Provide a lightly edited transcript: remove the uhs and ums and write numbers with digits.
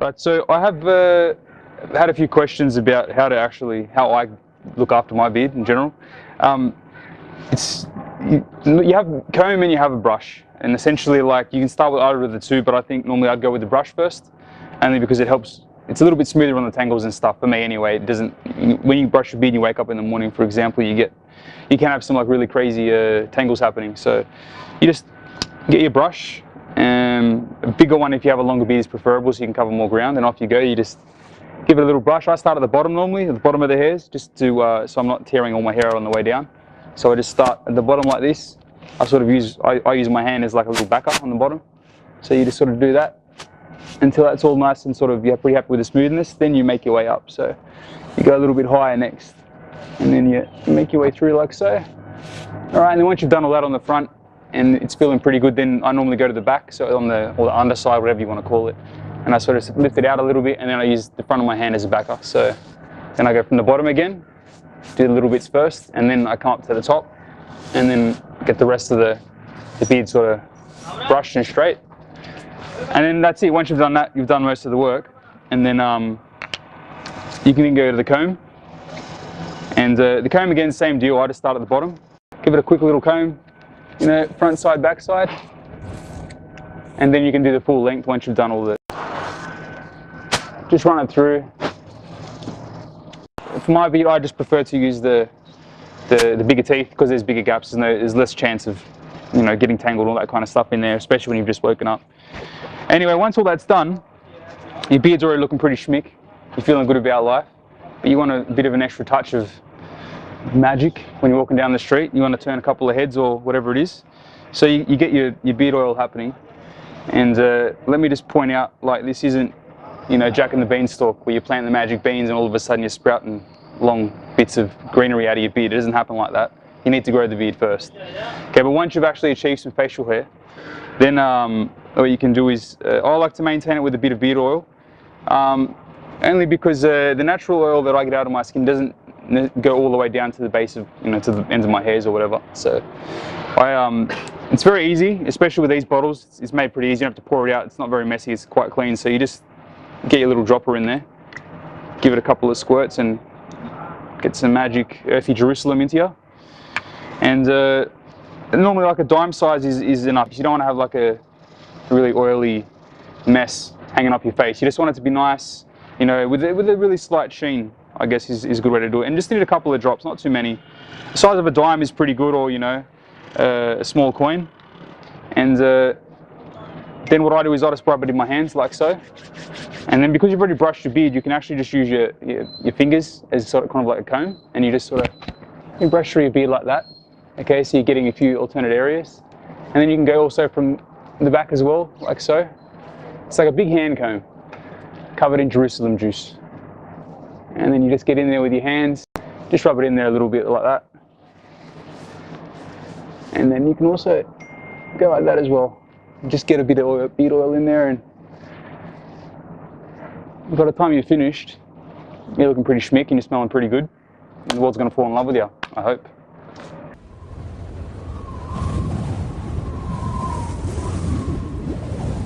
Right, so I have had a few questions about how I look after my beard in general. You have comb and you have a brush, and essentially like you can start with either of the two, but I think normally I'd go with the brush first, only because it helps. It's a little bit smoother on the tangles and stuff for me anyway. It doesn't, when you brush your beard and you wake up in the morning, for example, you can have some like really crazy tangles happening. So you just get your brush. A bigger one if you have a longer beard is preferable, so you can cover more ground, and off you go. You just give it a little brush. I start at the bottom normally, at the bottom of the hairs, just to so I'm not tearing all my hair out on the way down. So I just start at the bottom like this. I use my hand as like a little backup on the bottom. So you just sort of do that until that's all nice and sort of you're pretty happy with the smoothness. Then you make your way up. So you go a little bit higher next, and then you make your way through like so. All right, and then once you've done all that on the front, and it's feeling pretty good, then I normally go to the back, so or the underside, whatever you want to call it, and I sort of lift it out a little bit, and then I use the front of my hand as a backer. So then I go from the bottom again, do the little bits first, and then I come up to the top, and then get the rest of the beard sort of brushed and straight. And then that's it. Once you've done that, you've done most of the work, and then you can then go to the comb. And the comb again, same deal. I just start at the bottom, give it a quick little comb, you know, front side, back side, and then you can do the full length once you've done all the. Just run it through. For my beard, I just prefer to use the bigger teeth because there's bigger gaps. There's less chance of, you know, getting tangled, all that kind of stuff in there, especially when you've just woken up. Anyway, once all that's done, your beard's already looking pretty schmick. You're feeling good about life, but you want a bit of an extra touch of magic when you're walking down the street. You want to turn a couple of heads or whatever it is. So you get your beard oil happening. And let me just point out, like, this isn't, you know, Jack and the Beanstalk where you plant the magic beans and all of a sudden you're sprouting long bits of greenery out of your beard. It doesn't happen like that. You need to grow the beard first. Okay, but once you've actually achieved some facial hair, then what you can do is, I like to maintain it with a bit of beard oil, only because the natural oil that I get out of my skin doesn't go all the way down to the base of, you know, to the ends of my hairs or whatever. So it's very easy, especially with these bottles. It's made pretty easy. You don't have to pour it out. It's not very messy. It's quite clean. So you just get your little dropper in there, give it a couple of squirts, and get some magic earthy Jerusalem into you. And normally like a dime size is enough. You don't want to have like a really oily mess hanging up your face. You just want it to be nice, you know, with a really slight sheen, I guess is a good way to do it. And just need a couple of drops, not too many. The size of a dime is pretty good, or, you know, a small coin. And then what I do is I just rub it in my hands like so. And then because you've already brushed your beard, you can actually just use your fingers as sort of kind of like a comb, and you just sort of brush through your beard like that. Okay, so you're getting a few alternate areas. And then you can go also from the back as well, like so. It's like a big hand comb covered in Jerusalem juice. And then you just get in there with your hands, just rub it in there a little bit like that. And then you can also go like that as well. Just get a bit of beard oil in there, and by the time you're finished, you're looking pretty schmick and you're smelling pretty good. And the world's going to fall in love with you, I hope.